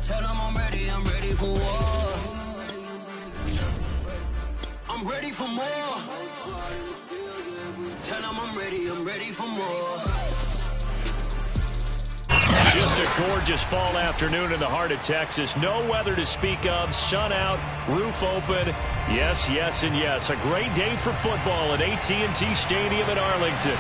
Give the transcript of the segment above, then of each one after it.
Tell them I'm ready for war. I'm ready for more. Tell them I'm ready for more. Just a gorgeous fall afternoon in the heart of Texas. No weather to speak of. Sun out, roof open. Yes, yes, and yes. A great day for football at AT&T Stadium in Arlington.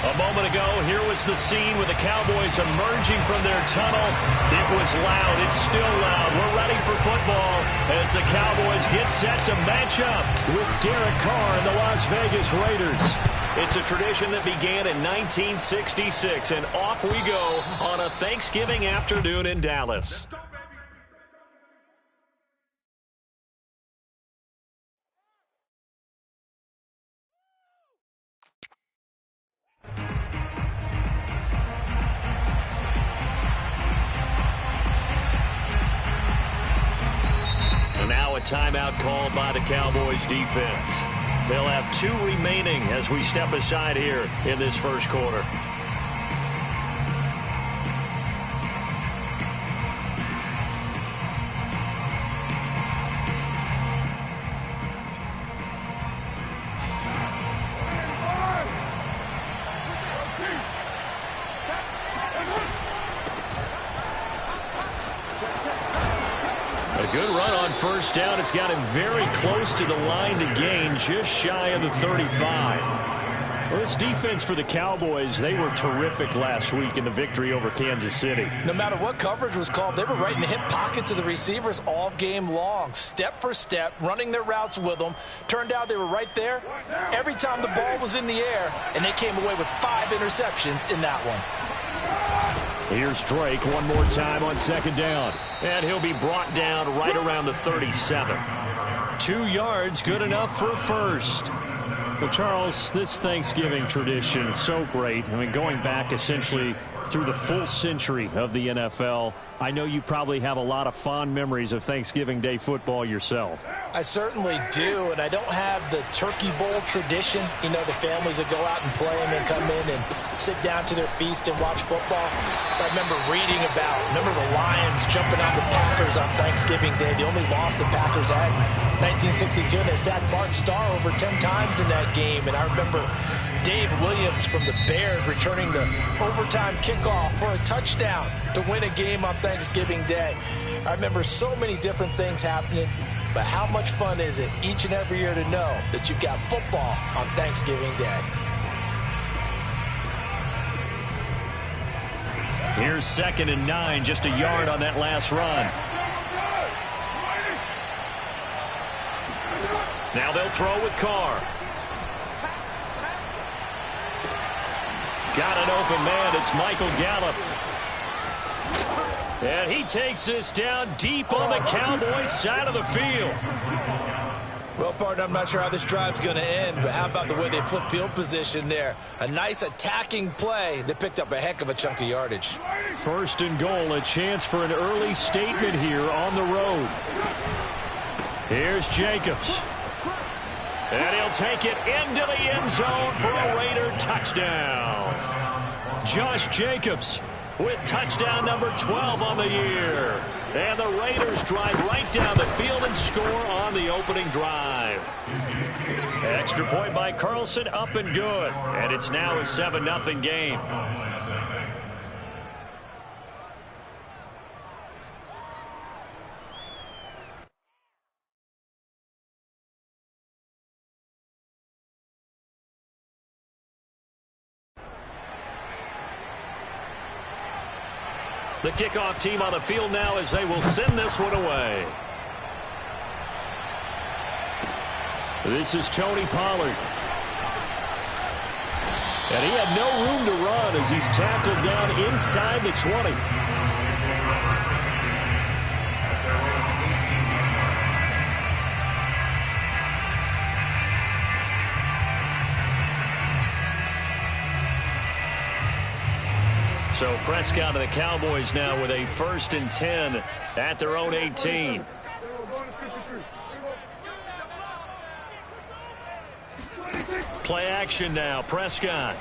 A moment ago, here was the scene with the Cowboys emerging from their tunnel. It was loud. It's still loud. We're ready for football as the Cowboys get set to match up with Derek Carr and the Las Vegas Raiders. It's a tradition that began in 1966, and off we go on a Thanksgiving afternoon in Dallas. And now a timeout called by the Cowboys defense. They'll have 2 remaining as we step aside here in this first quarter. A good run on first down. It's got him very close to the line to gain, just shy of the 35. Well, this defense for the Cowboys, they were terrific last week in the victory over Kansas City. No matter what coverage was called, they were right in the hip pockets of the receivers all game long, step for step, running their routes with them. Turned out they were right there every time the ball was in the air, and they came away with 5 interceptions in that one. Here's Drake one more time on second down. And he'll be brought down right around the 37. 2 yards, good enough for a first. Well, Charles, this Thanksgiving tradition, so great. I mean, going back essentially through the full century of the NFL, I know you probably have a lot of fond memories of Thanksgiving Day football yourself. I certainly do, and I don't have the Turkey Bowl tradition. You know, the families that go out and play and then come in and sit down to their feast and watch football. I remember reading about the Lions jumping on the Packers on Thanksgiving Day. The only loss the Packers had in 1962, and they sacked Bart Starr over 10 times in that game. And I remember Dave Williams from the Bears returning the overtime kickoff for a touchdown to win a game on Thanksgiving Day. I remember so many different things happening, but how much fun is it each and every year to know that you've got football on Thanksgiving Day? Here's 2nd and 9, just a yard on that last run. Now they'll throw with Carr. Got an open man. It's Michael Gallup. And he takes this down deep on the Cowboys side of the field. Well, partner, I'm not sure how this drive's going to end, but how about the way they flip field position there? A nice attacking play. They picked up a heck of a chunk of yardage. 1st and goal, a chance for an early statement here on the road. Here's Jacobs. And he'll take it into the end zone for a Raider touchdown. Josh Jacobs with touchdown number 12 on the year. And the Raiders drive right down the field and score on the opening drive. Extra point by Carlson, up and good. And it's now a 7-0 game. The kickoff team on the field now as they will send this one away. This is Tony Pollard. And he had no room to run as he's tackled down inside the 20. So Prescott and the Cowboys now with a 1st and 10 at their own 18. Play action now. Prescott.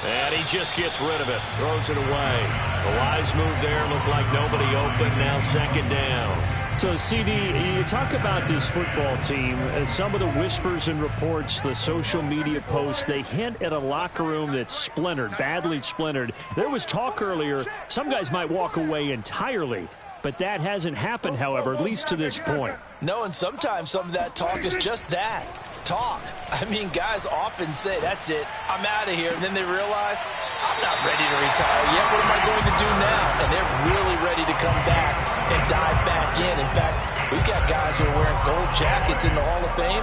And he just gets rid of it, throws it away. The wise move there, looked like nobody open, now second down. So, CD, you talk about this football team, some of the whispers and reports, the social media posts, they hint at a locker room that's splintered, badly splintered. There was talk earlier, some guys might walk away entirely, but that hasn't happened, however, at least to this point. No, and sometimes some of that talk is just that. Talk. I mean, guys often say, that's it, I'm out of here. And then they realize, I'm not ready to retire yet. What am I going to do now? And they're really ready to come back and dive back in. In fact, we've got guys who are wearing gold jackets in the Hall of Fame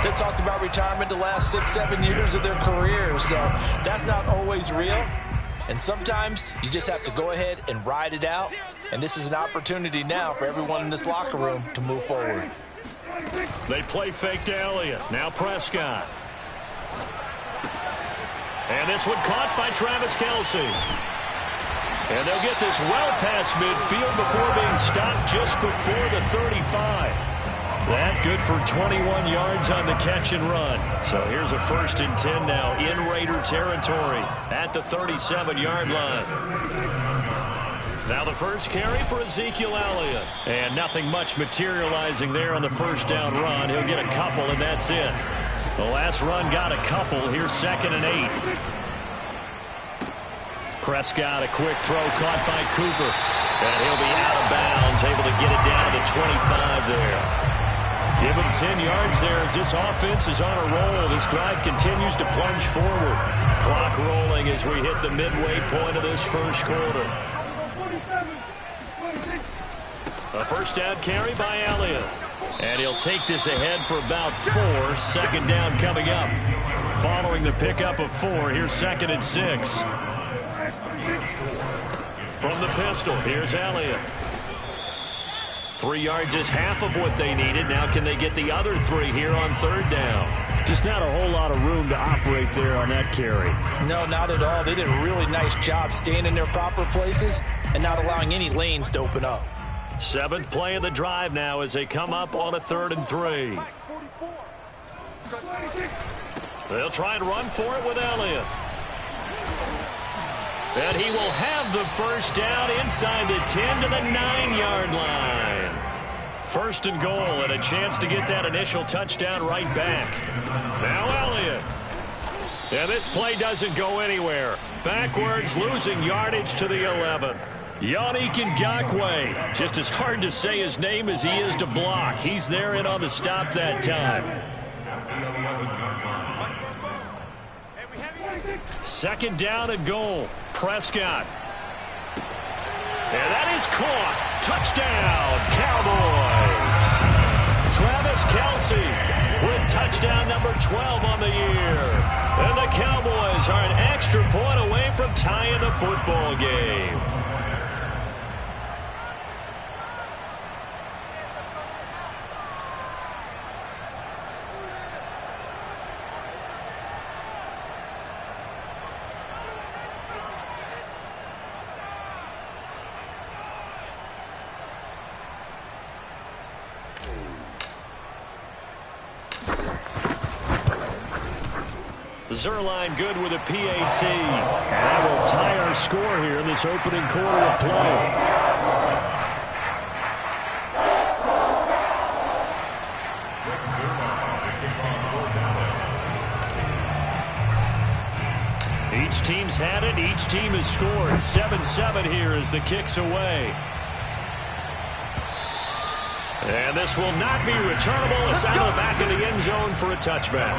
that talked about retirement the last 6-7 years of their careers. So that's not always real. And sometimes you just have to go ahead and ride it out. And this is an opportunity now for everyone in this locker room to move forward. They play fake to Elliott. Now Prescott. And this one caught by Travis Kelce. And they'll get this well past midfield before being stopped just before the 35. That good for 21 yards on the catch and run. So here's a 1st and 10 now in Raider territory at the 37-yard line. Now the first carry for Ezekiel Elliott. And nothing much materializing there on the first down run. He'll get a couple, and that's it. The last run got a couple. Here's 2nd and 8. Prescott, a quick throw caught by Cooper. And he'll be out of bounds, able to get it down to the 25 there. Give him 10 yards there as this offense is on a roll. This drive continues to plunge forward. Clock rolling as we hit the midway point of this first quarter. A first down carry by Elliott. And he'll take this ahead for about 4. 2nd down coming up. Following the pickup of 4, here's 2nd and 6. From the pistol, here's Elliott. 3 yards is half of what they needed. Now can they get the other 3 here on 3rd down? Just not a whole lot of room to operate there on that carry. No, not at all. They did a really nice job staying in their proper places and not allowing any lanes to open up. 7th play of the drive now as they come up on a 3rd and 3. They'll try and run for it with Elliott. And he will have the first down inside the 10 to the 9-yard line. 1st and goal and a chance to get that initial touchdown right back. Now Elliott. And this play doesn't go anywhere. Backwards, losing yardage to the 11. Yannick Ngakoue. Just as hard to say his name as he is to block. He's there in on the stop that time. 2nd down and goal. Prescott. And that is caught. Touchdown, Cowboys. Travis Kelce with touchdown number 12 on the year. And the Cowboys are an extra point away from tying the football game. Zerline good with a PAT. And that will tie our score here in this opening quarter of play. Each team's had it. Each team has scored. 7-7 here as the kick's away. And this will not be returnable. It's out of the back of the end zone for a touchback.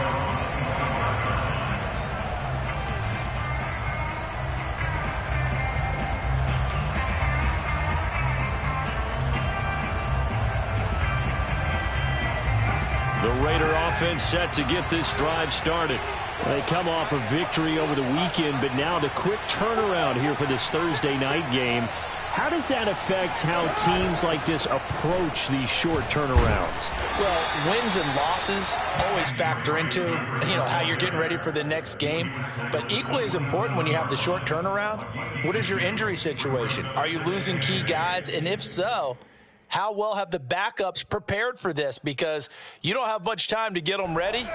The Raider offense set to get this drive started. They come off a victory over the weekend, but now the quick turnaround here for this Thursday night game. How does that affect how teams like this approach these short turnarounds? Well, wins and losses always factor into, how you're getting ready for the next game. But equally as important when you have the short turnaround, what is your injury situation? Are you losing key guys? And if so, how well have the backups prepared for this? Because you don't have much time to get them ready.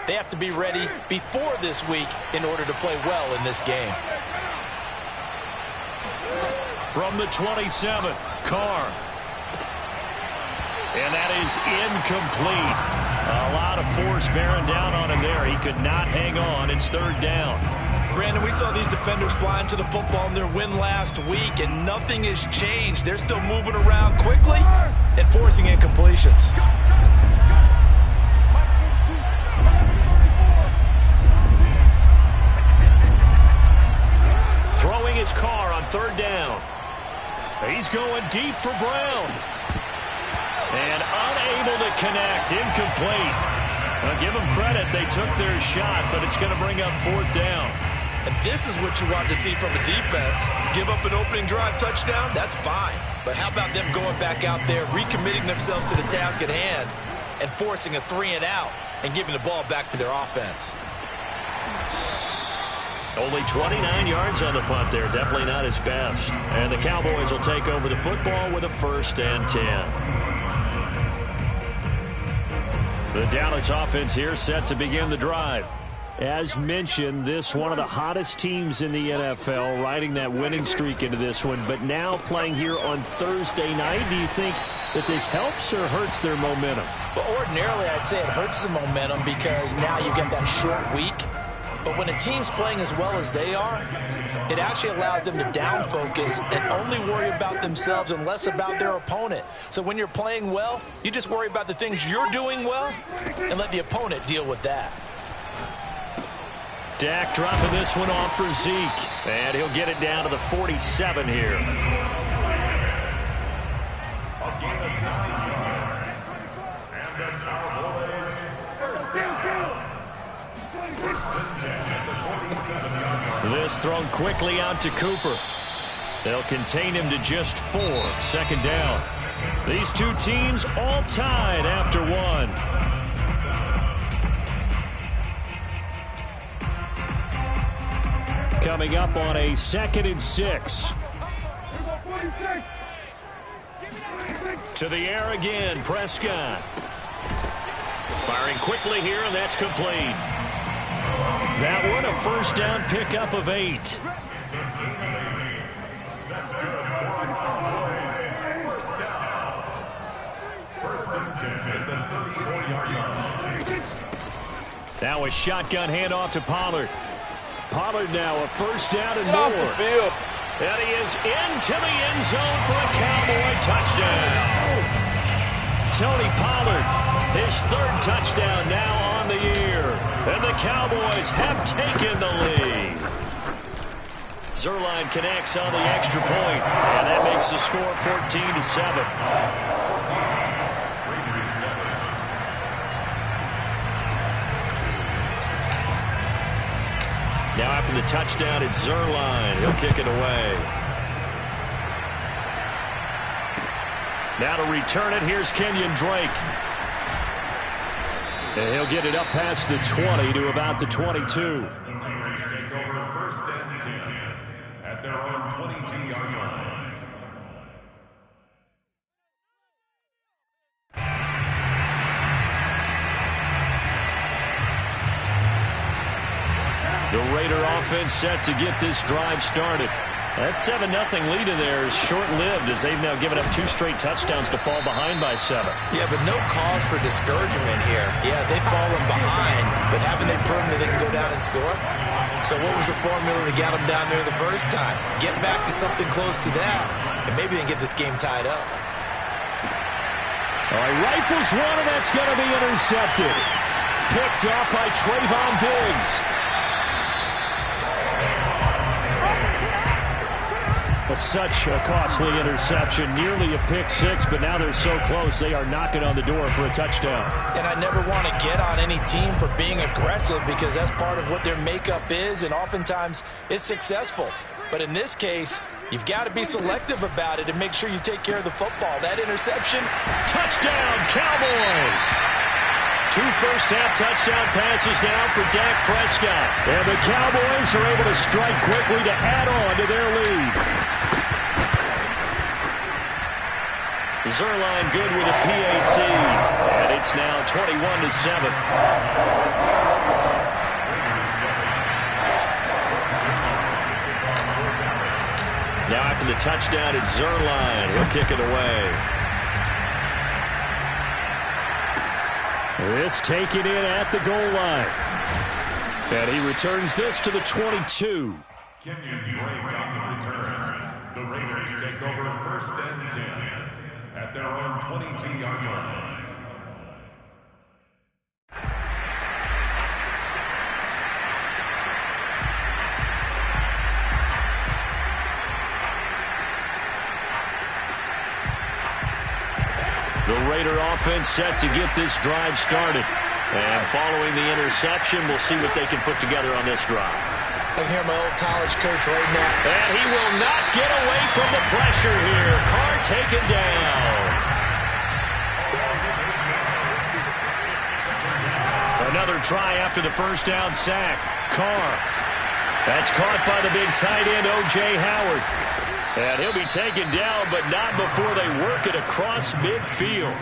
They have to be ready before this week in order to play well in this game. From the 27, Carr. And that is incomplete. A lot of force bearing down on him there. He could not hang on. It's third down. Brandon, we saw these defenders fly into the football in their win last week, and nothing has changed. They're still moving around quickly and forcing incompletions. Throwing his car on third down. He's going deep for Brown. And unable to connect. Incomplete. Well, give them credit. They took their shot, but it's going to bring up fourth down. And this is what you want to see from a defense. Give up an opening drive touchdown, that's fine. But how about them going back out there, recommitting themselves to the task at hand, and forcing a 3-and-out and giving the ball back to their offense? Only 29 yards on the punt there. Definitely not his best. And the Cowboys will take over the football with a 1st and 10. The Dallas offense here set to begin the drive. As mentioned, this one of the hottest teams in the NFL, riding that winning streak into this one, but now playing here on Thursday night. Do you think that this helps or hurts their momentum? Well, ordinarily, I'd say it hurts the momentum because now you get that short week. But when a team's playing as well as they are, it actually allows them to down focus and only worry about themselves and less about their opponent. So when you're playing well, you just worry about the things you're doing well and let the opponent deal with that. Dak dropping this one off for Zeke. And he'll get it down to the 47 here. This thrown quickly out to Cooper. They'll contain him to just 4. 2nd down. These two teams all tied after 1. Coming up on a 2nd and 6. To the air again, Prescott. Firing quickly here, and that's complete. That one, a 1st down pickup of 8. Now a shotgun handoff to Pollard. Pollard now a 1st down and more. And he is into the end zone for a Cowboy touchdown. Tony Pollard, his 3rd touchdown now on the year. And the Cowboys have taken the lead. Zuerlein connects on the extra point, and that makes the score 14-7. Now after the touchdown, it's Zuerlein. He'll kick it away. Now to return it, here's Kenyon Drake. And he'll get it up past the 20 to about the 22. Take over 1st and 10 at their own 22-yard line. The Raider offense set to get this drive started. That 7-0 lead in there is short-lived as they've now given up 2 straight touchdowns to fall behind by 7. Yeah, but no cause for discouragement here. Yeah, they've fallen behind, but haven't they proven that they can go down and score? So what was the formula that got them down there the first time? Get back to something close to that, and maybe they can get this game tied up. All right, rifles one, and that's going to be intercepted. Picked off by Trayvon Diggs. Such a costly interception, nearly a pick-6, but now they're so close they are knocking on the door for a touchdown. And I never want to get on any team for being aggressive because that's part of what their makeup is, and oftentimes it's successful. But in this case, you've got to be selective about it and make sure you take care of the football. That interception, touchdown, Cowboys! 2 first-half touchdown passes now for Dak Prescott. And the Cowboys are able to strike quickly to add on to their lead. Zerline good with a PAT. And it's now 21-7. Now after the touchdown, it's Zerline. He'll kick it away. This taken in at the goal line. And he returns this to the 22. Kenyon Drake on the return. The Raiders take over 1st and 10 at their own 22-yard line. The Raider offense set to get this drive started. And following the interception, we'll see what they can put together on this drive. I can hear my old college coach right now. And he will not get away from the pressure here. Carr taken down. Another try after the first down sack. Carr. That's caught by the big tight end, O.J. Howard. And he'll be taken down, but not before they work it across midfield.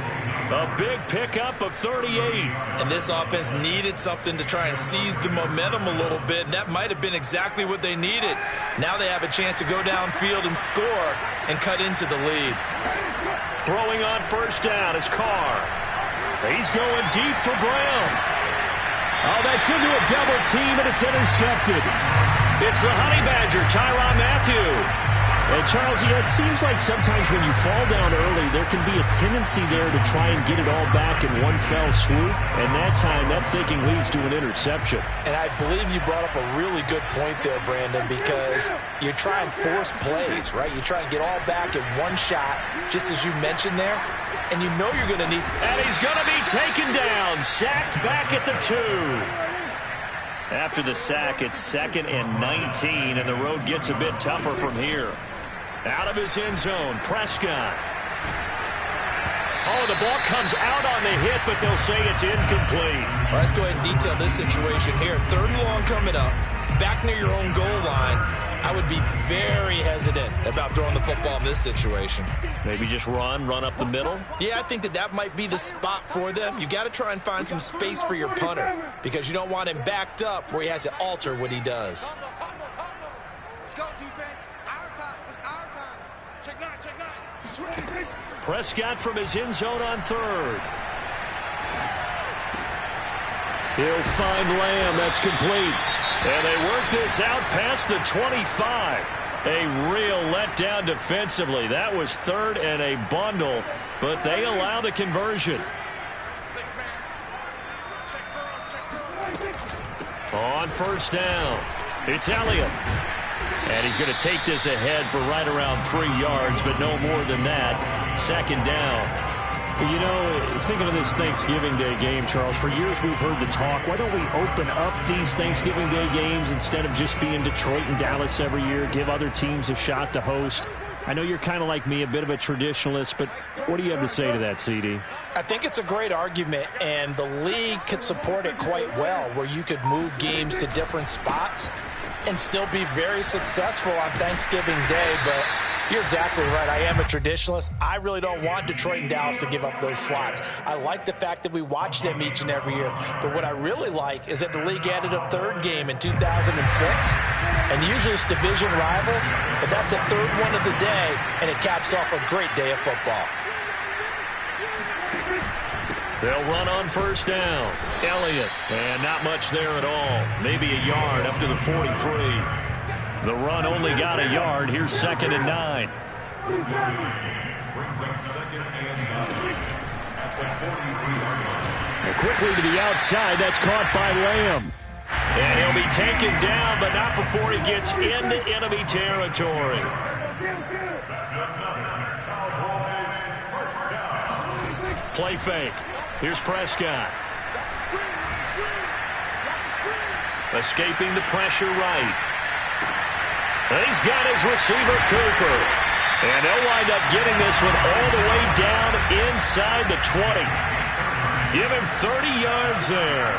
A big pickup of 38. And this offense needed something to try and seize the momentum a little bit, and that might have been exactly what they needed. Now they have a chance to go downfield and score and cut into the lead. Throwing on first down is Carr. He's going deep for Brown. Oh, that's into a double team, and it's intercepted. It's the Honey Badger, Tyrann Mathieu. And Charles, it seems like sometimes when you fall down early, there can be a tendency there to try and get it all back in one fell swoop. And that time, that thinking leads to an interception. And I believe you brought up a really good point there, Brandon, because you try and force plays, right? You try and get all back in one shot, just as you mentioned there, and you know you're going to need to. And he's going to be taken down, sacked back at the 2. After the sack, it's 2nd and 19, and the road gets a bit tougher from here. Out of his end zone, Prescott. Oh, the ball comes out on the hit, but they'll say it's incomplete. Well, let's go ahead and detail this situation here. 3rd and long coming up, back near your own goal line. I would be very hesitant about throwing the football in this situation. Maybe just run up the middle? Yeah, I think that might be the spot for them. You got to try and find some space for your punter because you don't want him backed up where he has to alter what he does. Let's go, defense. Our time. It's our time. Check 9, check 9. Prescott from his end zone on 3rd. He'll find Lamb. That's complete. And they work this out past the 25. A real letdown defensively. That was 3rd and a bundle, but they allow the conversion. 6-man. Check girls. On first down, it's Elliott. And he's going to take this ahead for right around 3 yards, but no more than that. 2nd down. You know, thinking of this Thanksgiving Day game, Charles, for years we've heard the talk, why don't we open up these Thanksgiving Day games instead of just being Detroit and Dallas every year, give other teams a shot to host? I know you're kind of like me, a bit of a traditionalist, but what do you have to say to that, CD? I think it's a great argument, and the league could support it quite well, where you could move games to different spots and still be very successful on Thanksgiving Day, but you're exactly right. I am a traditionalist. I really don't want Detroit and Dallas to give up those slots. I like the fact that we watch them each and every year. But what I really like is that the league added a 3rd game in 2006. And usually it's division rivals, but that's the 3rd one of the day, and it caps off a great day of football. They'll run on first down. Elliott, and not much there at all. Maybe a yard up to the 43. The run only got a yard. Here's 2nd and 9. Brings up 2nd and 9 at the 43-yard line. Well, quickly to the outside. That's caught by Lamb. And he'll be taken down, but not before he gets into enemy territory. That's another Cowboys first down. Play fake. Here's Prescott. Escaping the pressure right. And he's got his receiver, Cooper. And they'll wind up getting this one all the way down inside the 20. Give him 30 yards there.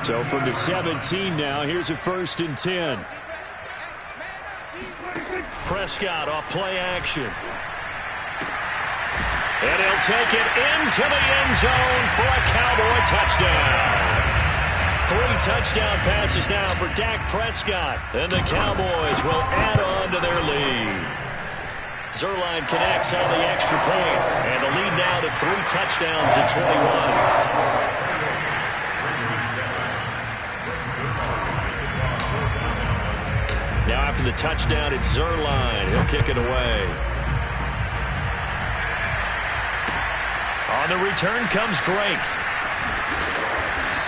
So from the 17 now, here's a 1st and 10. Prescott off play action. And he'll take it into the end zone for a Cowboy touchdown. 3 touchdown passes now for Dak Prescott. And the Cowboys will add on to their lead. Zuerlein connects on the extra point. And the lead now to 3 touchdowns at 21. Now after the touchdown, it's Zuerlein. He'll kick it away. On the return comes Drake.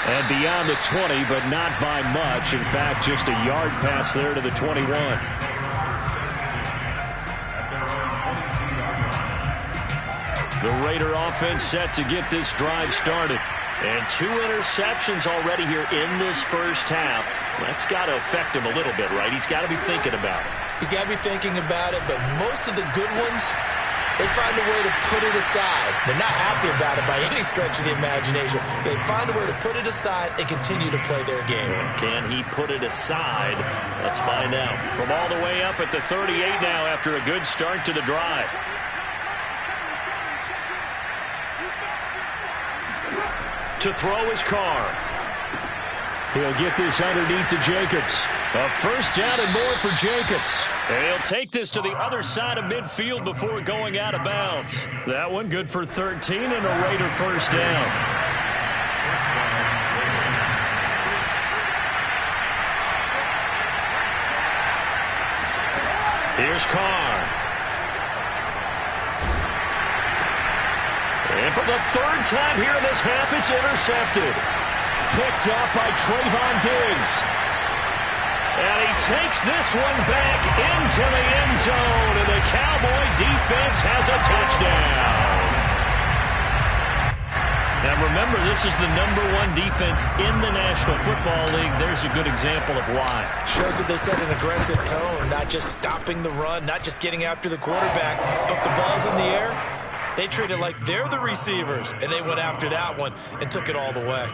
And beyond the 20, but not by much. In fact, just a yard pass there to the 21. The Raider offense set to get this drive started. And 2 interceptions already here in this first half. That's got to affect him a little bit, right? He's got to be thinking about it. He's got to be thinking about it, but most of the good ones, they find a way to put it aside. They're not happy about it by any stretch of the imagination. They find a way to put it aside and continue to play their game. Can he put it aside? Let's find out. From all the way up at the 38 now after a good start to the drive. To throw his car. He'll get this underneath to Jacobs. A first down and more for Jacobs. And he'll take this to the other side of midfield before going out of bounds. That one good for 13 and a Raider first down. Here's Carr. And for the 3rd time here in this half, it's intercepted. Picked off by Trayvon Diggs. And he takes this one back into the end zone, and the Cowboy defense has a touchdown. Now remember, this is the #1 defense in the National Football League. There's a good example of why. Shows that they set an aggressive tone, not just stopping the run, not just getting after the quarterback, but the ball's in the air. They treat it like they're the receivers, and they went after that one and took it all the way.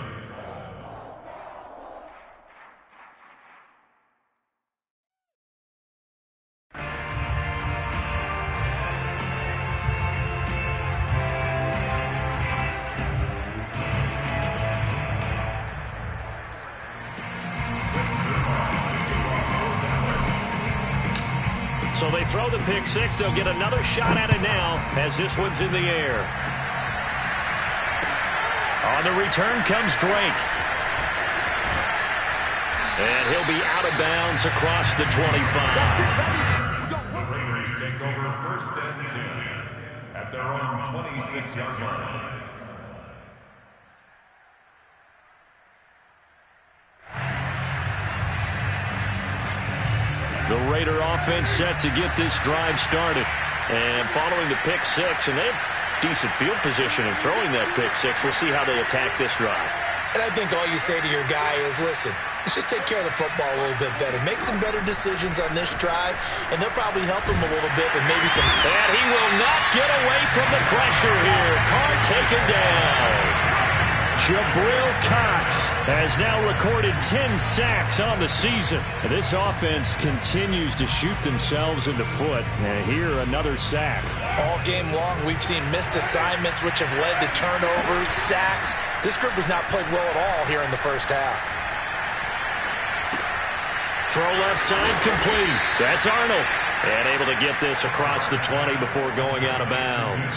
So they throw the pick 6. They'll get another shot at it now as this one's in the air. On the return comes Drake. And he'll be out of bounds across the 25. The Raiders take over 1st and 10 at their own 26-yard line. The Raider offense set to get this drive started. And following the pick 6, and they have decent field position in throwing that pick 6. We'll see how they attack this drive. And I think all you say to your guy is, listen, let's just take care of the football a little bit better. Make some better decisions on this drive, and they'll probably help him a little bit with maybe some... And he will not get away from the pressure here. Carr taken down. Jabril Cox has now recorded 10 sacks on the season. This offense continues to shoot themselves in the foot. And here, another sack. All game long, we've seen missed assignments, which have led to turnovers, sacks. This group has not played well at all here in the first half. Throw left side complete. That's Arnold. And able to get this across the 20 before going out of bounds.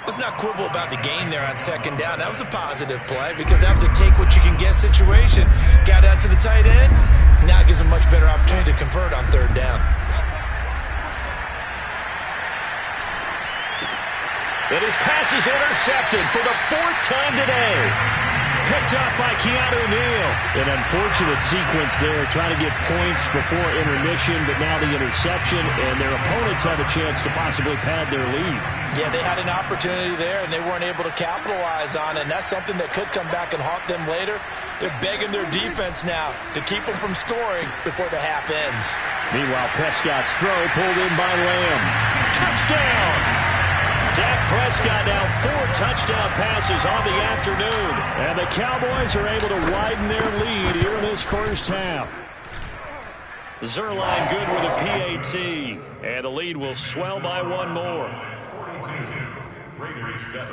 Let's not quibble about the gain there on 2nd down. That was a positive play because that was a take-what-you-can-get situation. Got out to the tight end. Now it gives him much better opportunity to convert on 3rd down. And his pass is intercepted for the 4th time today. Picked up by Keanu Neal. An unfortunate sequence there, trying to get points before intermission, but now the interception, and their opponents have a chance to possibly pad their lead. Yeah, they had an opportunity there, and they weren't able to capitalize on it, and that's something that could come back and haunt them later. They're begging their defense now to keep them from scoring before the half ends. Meanwhile, Prescott's throw pulled in by Lamb. Touchdown! Dak Prescott now 4 touchdown passes on the afternoon. And the Cowboys are able to widen their lead here in this first half. Zerline good with a PAT. And the lead will swell by one more. 42, Raiders 7.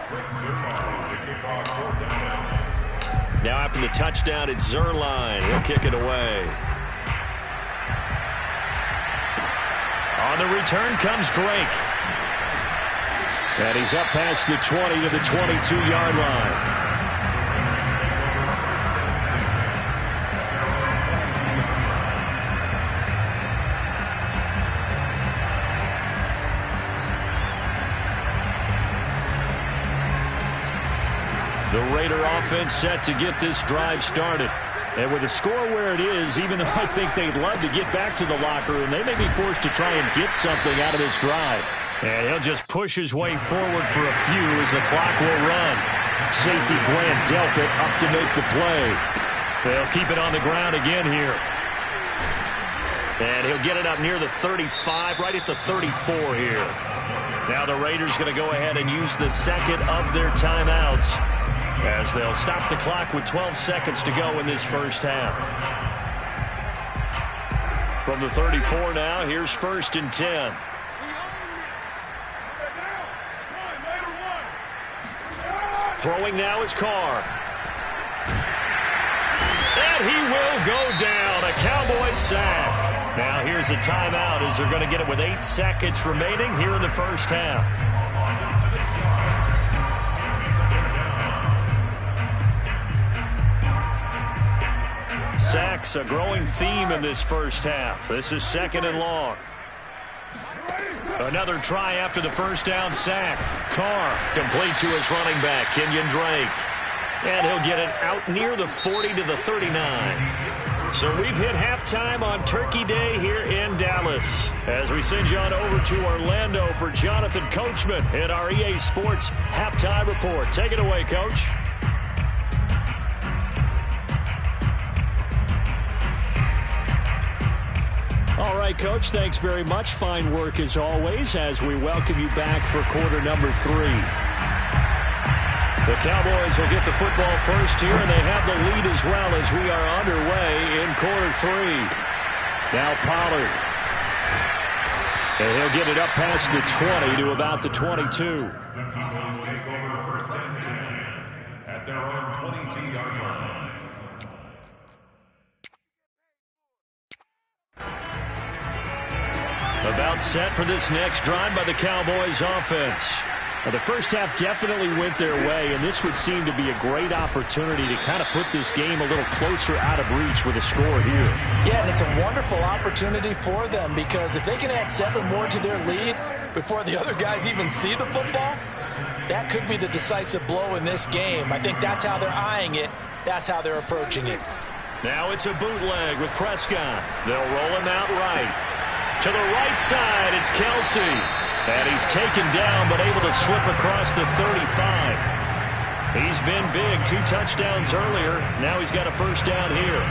Zerline to kick off 4th down. Now after the touchdown, it's Zerline. He'll kick it away. On the return comes Drake. And he's up past the 20 to the 22-yard line. The Raider offense set to get this drive started. And with the score where it is, even though I think they'd love to get back to the locker room, they may be forced to try and get something out of this drive. And he'll just push his way forward for a few as the clock will run. Safety Grant Delpit up to make the play. They'll keep it on the ground again here. And he'll get it up near the 35, right at the 34 here. Now the Raiders going to go ahead and use the second of their timeouts, as they'll stop the clock with 12 seconds to go in this first half. From the 34 now, here's 1st and 10. Throwing now is Carr. And he will go down. A Cowboys sack. Now here's a timeout as they're going to get it with 8 seconds remaining here in the first half. Sacks a growing theme in this first half. This is 2nd and long. Another try after the first down sack. Carr complete to his running back, Kenyon Drake. And he'll get it out near the 40 to the 39. So we've hit halftime on Turkey Day here in Dallas. As we send you on over to Orlando for Jonathan Coachman in our EA Sports Halftime Report. Take it away, Coach. All right, Coach, thanks very much. Fine work as always as we welcome you back for quarter number 3. The Cowboys will get the football first here, and they have the lead as well as we are underway in quarter 3. Now Pollard. And he'll get it up past the 20 to about the 22. The Cowboys take over 1st and 10 at their own 22-yard line. About set for this next drive by the Cowboys offense. Now, the first half definitely went their way, and this would seem to be a great opportunity to kind of put this game a little closer out of reach with a score here. Yeah, and it's a wonderful opportunity for them, because if they can add 7 more to their lead before the other guys even see the football, that could be the decisive blow in this game. I think that's how they're eyeing it. That's how they're approaching it. Now it's a bootleg with Prescott. They'll roll him out right. To the right side, it's Kelsey. And he's taken down, but able to slip across the 35. He's been big. 2 touchdowns earlier. Now he's got a first down here.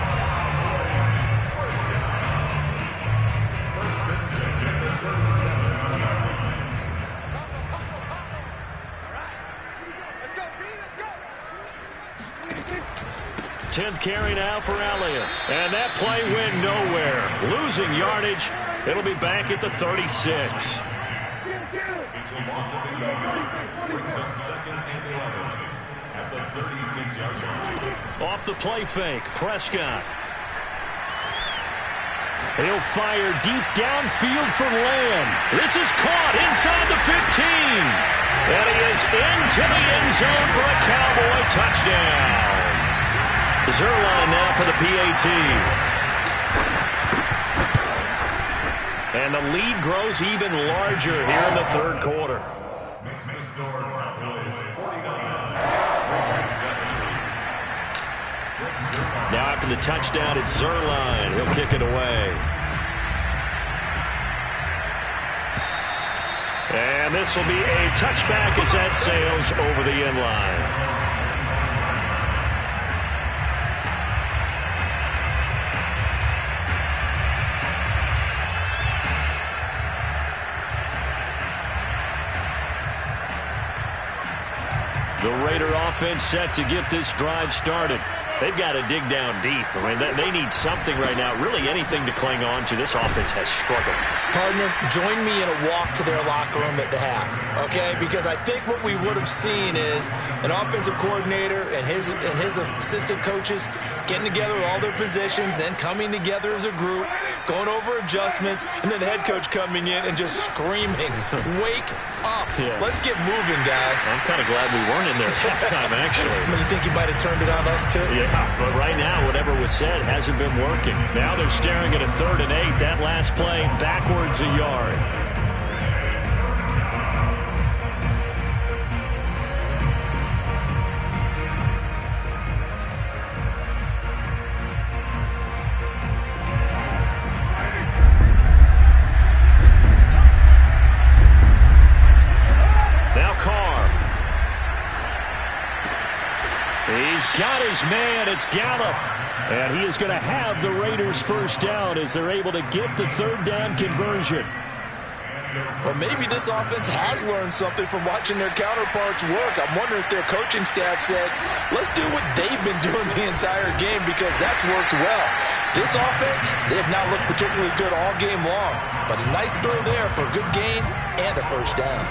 First and 10 at the 37. Let's go, B, let's go. 10th carry now for Elliott. And that play went nowhere. Losing yardage. It'll be back at the 36. It's a loss of 11. Brings up 2nd and 11 at the 36-yard line. Off the play fake, Prescott. He'll fire deep downfield for Lamb. This is caught inside the 15. And he is into the end zone for a Cowboy touchdown. Zerline now for the PAT. And the lead grows even larger here in the 3rd quarter. Makes the score Cowboys 49. Now after the touchdown, it's Zerline. He'll kick it away. And this will be a touchback as that sails over the end line. The Raider offense set to get this drive started. They've got to dig down deep. I mean, they need something right now, really anything to cling on to. This offense has struggled. Partner, join me in a walk to their locker room at the half, okay? Because I think what we would have seen is an offensive coordinator and his assistant coaches getting together with all their positions, then coming together as a group, going over adjustments, and then the head coach coming in and just screaming, "Wake up. Yeah. Let's get moving, guys." I'm kind of glad we weren't in there at halftime, actually. You think he might have turned it on us, too? Yeah, but right now, whatever was said hasn't been working. Now they're staring at a 3rd and 8. That last play, backwards a yard. He's got his man. It's Gallup. And he is going to have the Raiders first down as they're able to get the 3rd down conversion. Well, maybe this offense has learned something from watching their counterparts work. I'm wondering if their coaching staff said, let's do what they've been doing the entire game because that's worked well. This offense, they have not looked particularly good all game long. But a nice throw there for a good gain and a first down.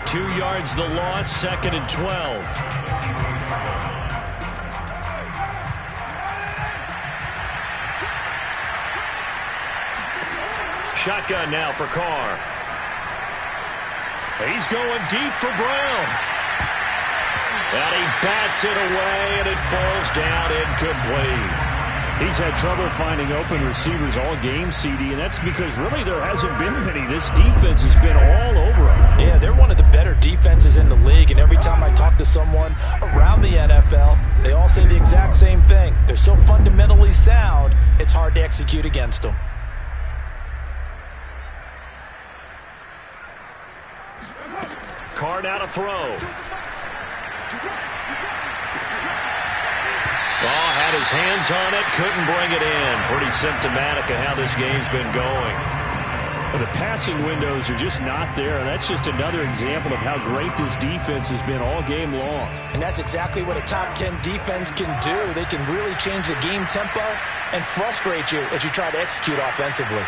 2 yards the loss, 2nd and 12. Shotgun now for Carr. He's going deep for Brown. And he bats it away, and it falls down incomplete. He's had trouble finding open receivers all game, CD, and that's because really there hasn't been many. This defense has been all over him. Yeah, they're one of the better defenses in the league, and every time I talk to someone around the NFL, they all say the exact same thing. They're so fundamentally sound, it's hard to execute against them. Carr now to throw. Had his hands on it, couldn't bring it in. Pretty symptomatic of how this game's been going. Well, the passing windows are just not there, and that's just another example of how great this defense has been all game long. And that's exactly what a top 10 defense can do. They can really change the game tempo and frustrate you as you try to execute offensively.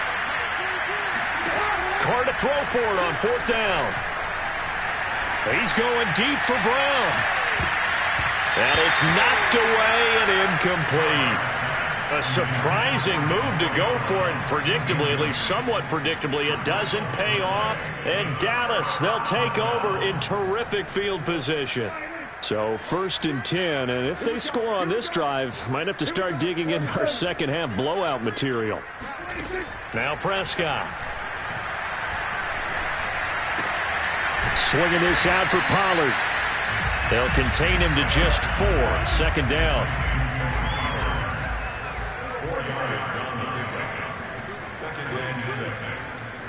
Carr to throw for it on 4th down. He's going deep for Brown. And it's knocked away and incomplete. A surprising move to go for it. Predictably, at least somewhat predictably, it doesn't pay off. And Dallas, they'll take over in terrific field position. So 1st and 10, and if they score on this drive, might have to start digging into our second half blowout material. Now Prescott. Swinging this out for Pollard. They'll contain him to just 4. 2nd down. 4 yards on the pickup. 2nd and 6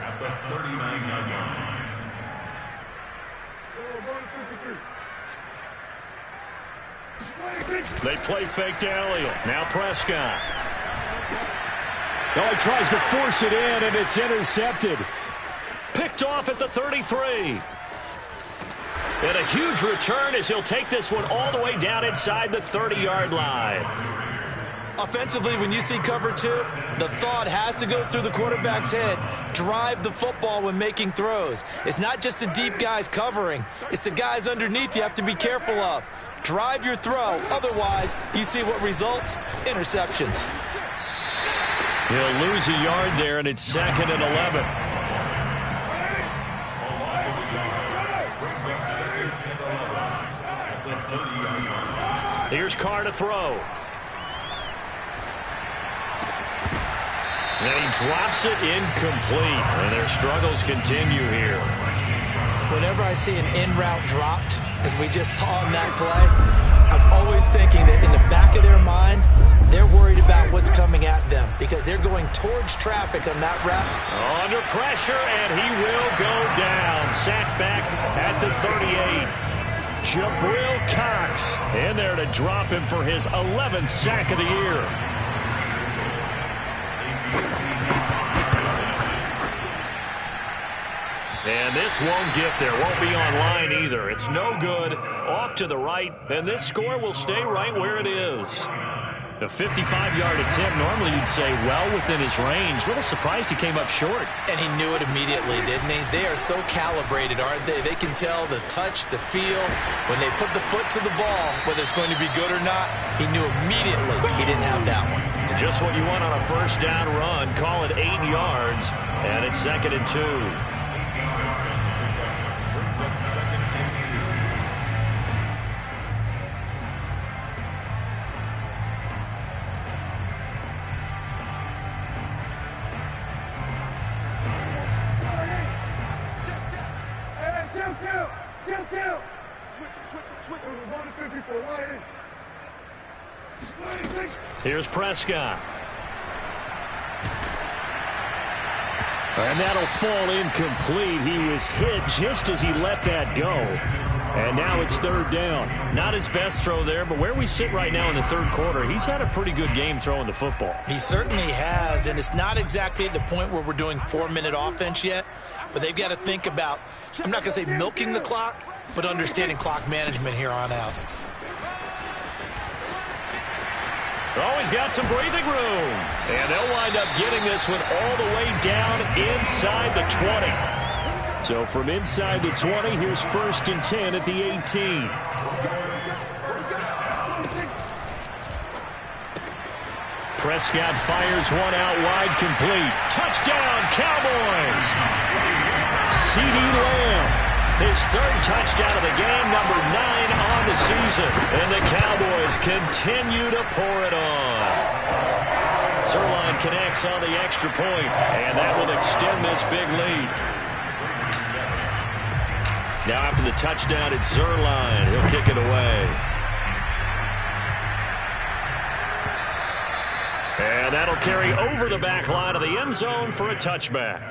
at the 39-yard line. They play fake to Elliott. Now Prescott. Oh, he tries to force it in, and it's intercepted. Picked off at the 33. And a huge return as he'll take this one all the way down inside the 30-yard line. Offensively, when you see cover 2, the thought has to go through the quarterback's head. Drive the football when making throws. It's not just the deep guys covering. It's the guys underneath you have to be careful of. Drive your throw. Otherwise, you see what results? Interceptions. He'll lose a yard there, and it's 2nd and 11. Here's Carr to throw. And he drops it incomplete. And their struggles continue here. Whenever I see an in-route dropped, as we just saw on that play, I'm always thinking that in the back of their mind, they're worried about what's coming at them because they're going towards traffic on that route. Under pressure, and he will go down. Sacked back at the 38. Jabril Cox in there to drop him for his 11th sack of the year. And this won't get there. Won't be online either. It's no good. Off to the right. And this score will stay right where it is. The 55-yard attempt, normally you'd say well within his range. A little surprised he came up short. And he knew it immediately, didn't he? They are so calibrated, aren't they? They can tell the touch, the feel. When they put the foot to the ball, whether it's going to be good or not, he knew immediately he didn't have that one. Just what you want on a first down run. Call it 8 yards, and it's 2nd and 2. Here's Prescott. And that'll fall incomplete. He was hit just as he let that go. And now it's 3rd down. Not his best throw there, but where we sit right now in the 3rd quarter, he's had a pretty good game throwing the football. He certainly has, and it's not exactly at the point where we're doing 4-minute offense yet, but they've got to think about, I'm not going to say milking the clock, but understanding clock management here on out. Always got some breathing room. And they'll wind up getting this one all the way down inside the 20. So from inside the 20, here's 1st and 10 at the 18. Prescott fires one out wide, complete. Touchdown, Cowboys! CeeDee Lamb. His 3rd touchdown of the game, number 9 on the season. And the Cowboys continue to pour it on. Zerline connects on the extra point, and that will extend this big lead. Now after the touchdown, it's Zerline. He'll kick it away. And that'll carry over the back line of the end zone for a touchback.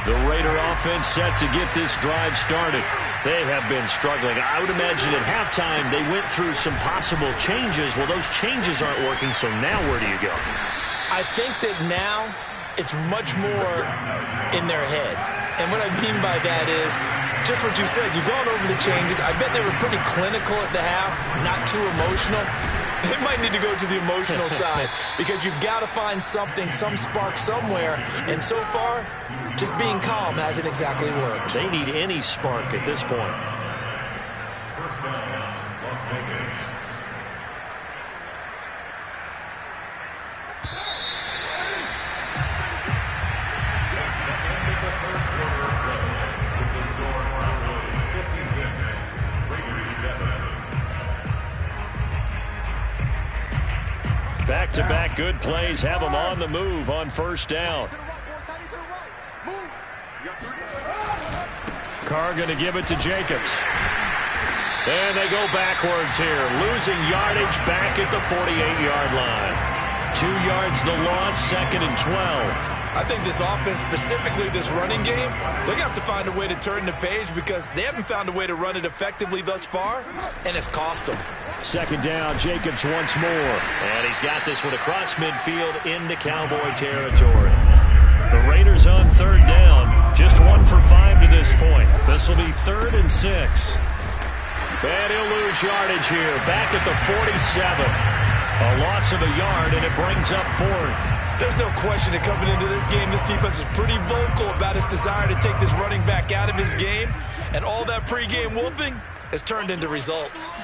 The Raider offense set to get this drive started. They have been struggling. I would imagine at halftime they went through some possible changes. Well, those changes aren't working, so now where do you go? I think that now it's much more in their head. And what I mean by that is just what you said. You've gone over the changes. I bet they were pretty clinical at the half, not too emotional. They might need to go to the emotional side because you've got to find something, some spark somewhere. And so far, just being calm hasn't exactly worked. They need any spark at this point. First down, Las Vegas. That's the end of the 3rd quarter of play. With the score, Cowboys 56, Raiders 7. Back-to-back good plays have them on the move on 1st down. Carr going to give it to Jacobs. And they go backwards here, losing yardage back at the 48-yard line. 2 yards the loss, 2nd and 12. I think this offense, specifically this running game, they're going to have to find a way to turn the page because they haven't found a way to run it effectively thus far, and it's cost them. 2nd down, Jacobs once more. And he's got this one across midfield into Cowboy territory. The Raiders on 3rd down, just 1 for 5 to this point. This will be 3rd and 6. And he'll lose yardage here, back at the 47. A loss of a yard, and it brings up 4th. There's no question that coming into this game, this defense is pretty vocal about its desire to take this running back out of his game. And all that pregame wolfing has turned into results.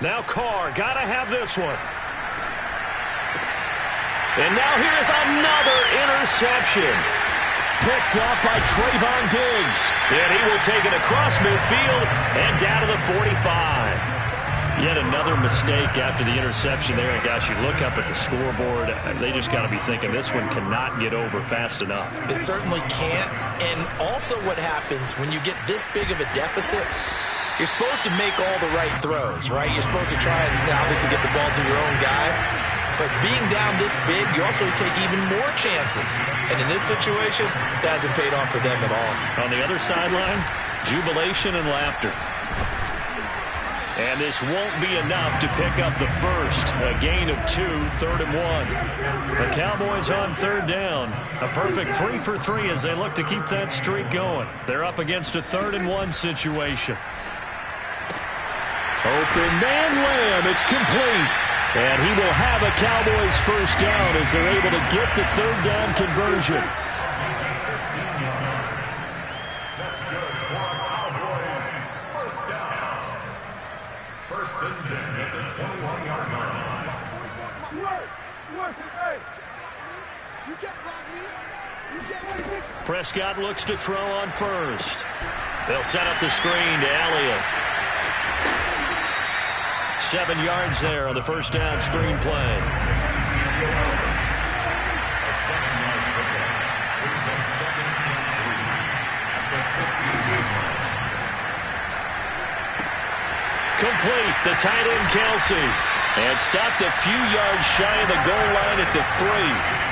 Now Carr, got to have this one. And now here's another interception. Picked off by Trayvon Diggs. And he will take it across midfield and down to the 45. Yet another mistake after the interception there. And gosh, you look up at the scoreboard, they just got to be thinking this one cannot get over fast enough. It certainly can't. And also what happens when you get this big of a deficit, you're supposed to make all the right throws, right? You're supposed to try and obviously get the ball to your own guys. But being down this big, you also take even more chances. And in this situation, that hasn't paid off for them at all. On the other sideline, jubilation and laughter. And this won't be enough to pick up the first. A gain of 2, 3rd and 1. The Cowboys on 3rd down. A perfect 3 for 3 as they look to keep that streak going. They're up against a 3rd and 1 situation. Open man Lamb. It's complete. And he will have a Cowboys first down as they're able to get the 3rd down conversion. That's good for a Cowboys first down. 1st and 10 at the 21-yard line. You can't block me. You can't. Prescott looks to throw on first. They'll set up the screen to Elliott. 7 yards there on the first down screen play. A 7-yard pickup. Brings up 2nd and 3 at the 15-yard line. Complete, the tight end Kelsey. And stopped a few yards shy of the goal line at the 3.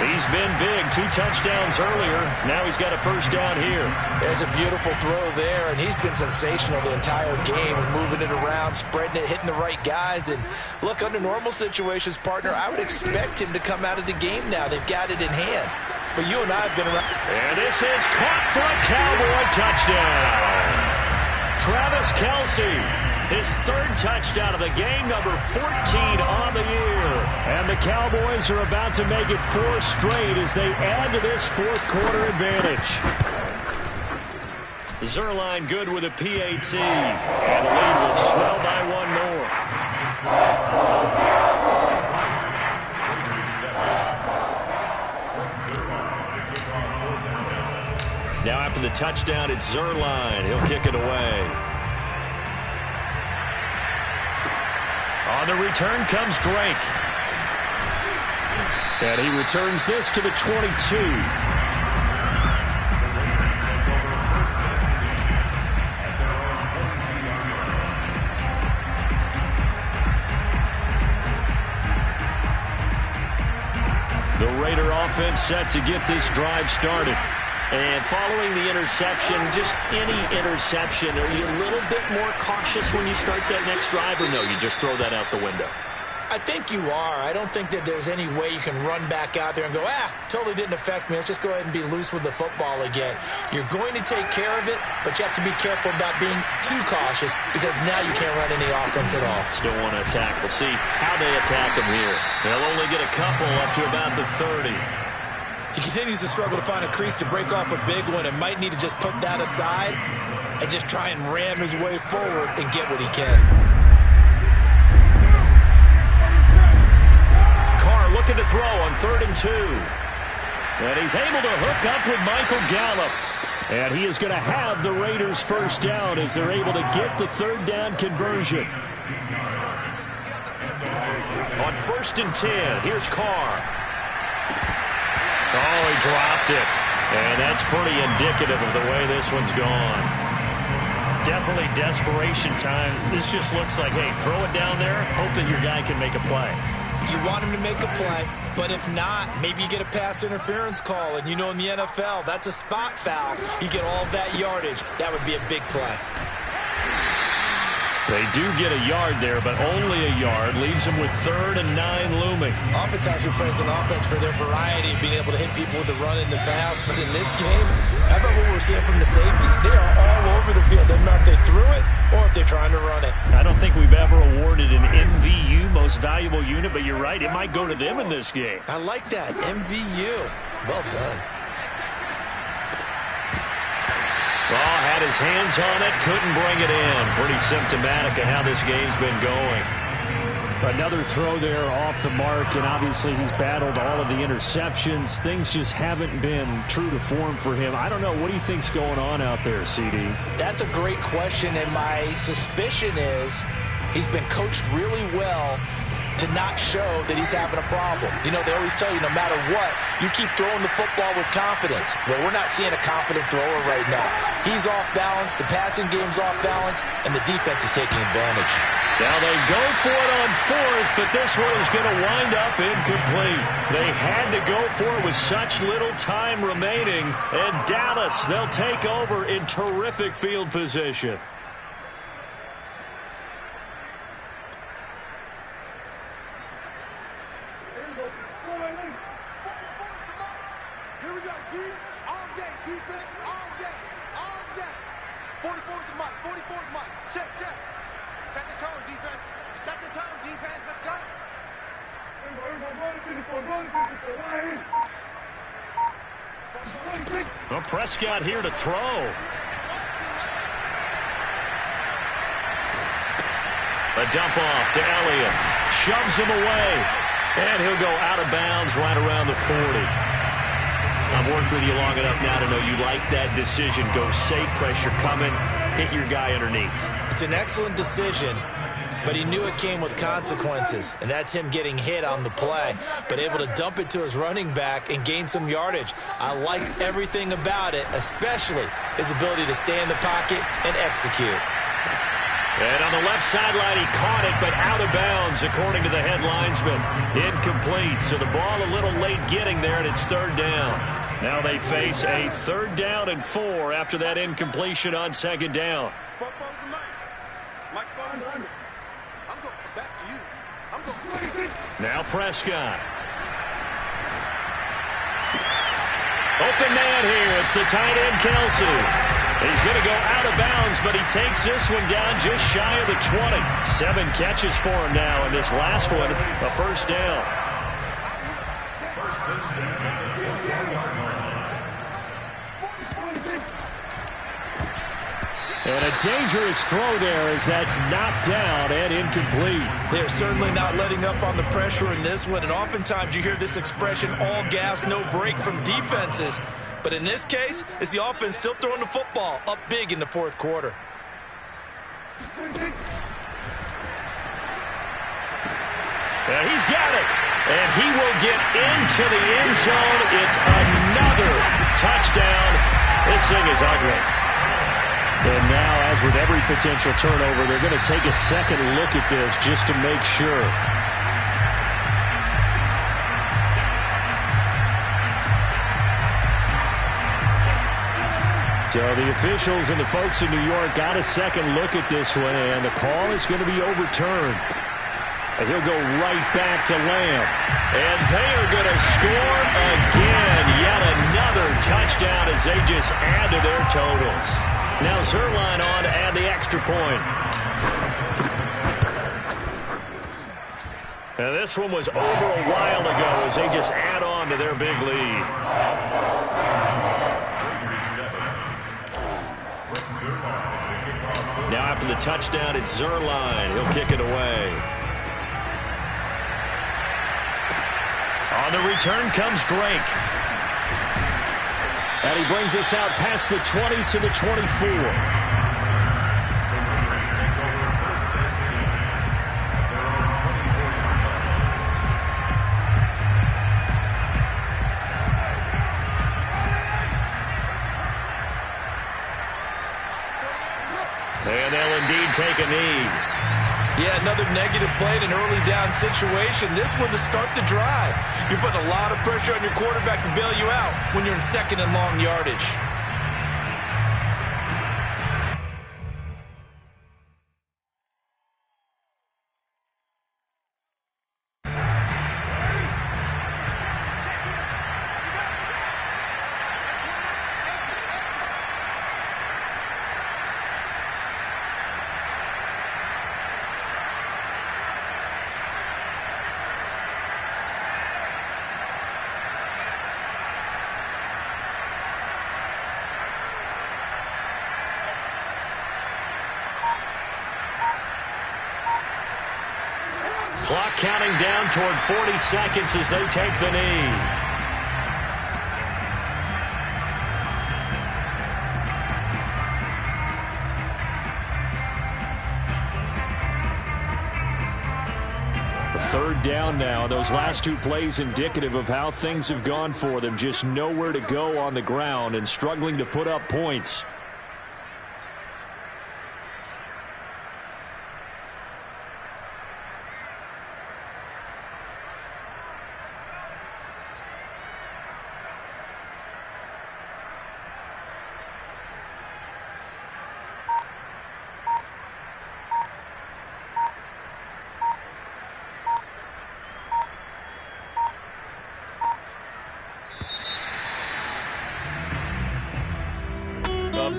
He's been big, 2 touchdowns earlier. Now he's got a first down here. There's a beautiful throw there, and he's been sensational the entire game, moving it around, spreading it, hitting the right guys. And look, under normal situations, partner, I would expect him to come out of the game now. They've got it in hand. But you and I have been around. And this is caught for a Cowboy touchdown. Travis Kelce. His 3rd touchdown of the game, number 14 on the year. And the Cowboys are about to make it 4 straight as they add to this 4th quarter advantage. Zerline good with a PAT. And the lead will swell by 1 more. Now after the touchdown, it's Zerline. He'll kick it away. On the return comes Drake. And he returns this to the 22. The Raider offense set to get this drive started. And following the interception, just any interception, are you a little bit more cautious when you start that next drive, or no, you just throw that out the window? I think you are. I don't think that there's any way you can run back out there and go, totally didn't affect me. Let's just go ahead and be loose with the football again. You're going to take care of it, but you have to be careful about being too cautious because now you can't run any offense at all. Still want to attack. We'll see how they attack them here. They'll only get a couple up to about the 30. He continues to struggle to find a crease to break off a big one and might need to just put that aside and just try and ram his way forward and get what he can. Carr looking to throw on 3rd and 2. And he's able to hook up with Michael Gallup. And he is going to have the Raiders first down as they're able to get the 3rd down conversion. On 1st and 10, here's Carr. Oh, he dropped it. And that's pretty indicative of the way this one's gone. Definitely desperation time. This just looks like, hey, throw it down there, hope that your guy can make a play. You want him to make a play, but if not, maybe you get a pass interference call. And you know in the NFL, that's a spot foul. You get all that yardage. That would be a big play. They do get a yard there, but only a yard. Leaves them with 3rd and 9 looming. Oftentimes we praise an offense for their variety of being able to hit people with the run in the pass. But in this game, how about what we're seeing from the safeties? They are all over the field. Doesn't matter if they threw it or if they're trying to run it. I don't think we've ever awarded an MVU, most valuable unit, but you're right. It might go to them in this game. I like that. MVU. Well done. Well, had his hands on it, couldn't bring it in. Pretty symptomatic of how this game's been going. Another throw there off the mark, and obviously he's battled all of the interceptions. Things just haven't been true to form for him. I don't know. What do you think's going on out there, CD? That's a great question, and my suspicion is he's been coached really well to not show that he's having a problem. You know, they always tell you no matter what, you keep throwing the football with confidence. Well, we're not seeing a confident thrower right now. He's off balance, the passing game's off balance, and the defense is taking advantage. Now they go for it on 4th, but this one is going to wind up incomplete. They had to go for it with such little time remaining, and Dallas, they'll take over in terrific field position. defense all day, all day. 44's the mic, 44's the mic. Check, check. Set the tone, defense. Set the tone, defense. Let's go. Well, Prescott here to throw. A dump off to Elliott. Shoves him away. And he'll go out of bounds right around the 40. I've worked with you long enough now to know you like that decision. Go safe, pressure coming, hit your guy underneath. It's an excellent decision, but he knew it came with consequences, and that's him getting hit on the play, but able to dump it to his running back and gain some yardage. I liked everything about it, especially his ability to stay in the pocket and execute. And on the left sideline, he caught it, but out of bounds, according to the head linesman. Incomplete, so the ball a little late getting there, and it's third down. Now they face a 3rd down and 4 after that incompletion on 2nd down. Mike's ball. I'm going to come back to you. I'm going to... Now Prescott. Open man here. It's the tight end, Kelsey. He's going to go out of bounds, but he takes this one down just shy of the 20. 7 catches for him now, and this last one, a 1st down. First and 10 at the 21-yard line. And a dangerous throw there as that's knocked down and incomplete. They're certainly not letting up on the pressure in this one, and oftentimes you hear this expression, all gas, no break from defenses. But in this case, it's the offense still throwing the football up big in the 4th quarter. And he's got it. And he will get into the end zone. It's another touchdown. This thing is ugly. And now, as with every potential turnover, they're going to take a second look at this just to make sure. So the officials and the folks in New York got a second look at this one, and the call is going to be overturned. And he'll go right back to Lamb. And they are going to score again. Yet another touchdown as they just add to their totals. Now Zerline on to add the extra point. And this one was over a while ago as they just add on to their big lead. Now after the touchdown, it's Zerline. He'll kick it away. On the return comes Drake. And he brings us out past the 20 to the 24. And they'll indeed take a knee. Yeah, another negative play in an early down situation. This one to start the drive. You're putting a lot of pressure on your quarterback to bail you out when you're in 2nd and long yardage. Clock counting down toward 40 seconds as they take the knee. Third down now. Those last 2 plays indicative of how things have gone for them. Just nowhere to go on the ground and struggling to put up points.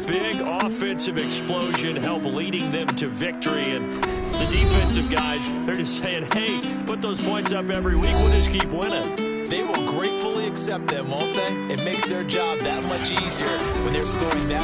big offensive explosion help leading them to victory. And the defensive guys, they're just saying, hey, put those points up every week. We'll just keep winning. They will gratefully accept them, won't they? It makes their job that much easier when they're scoring that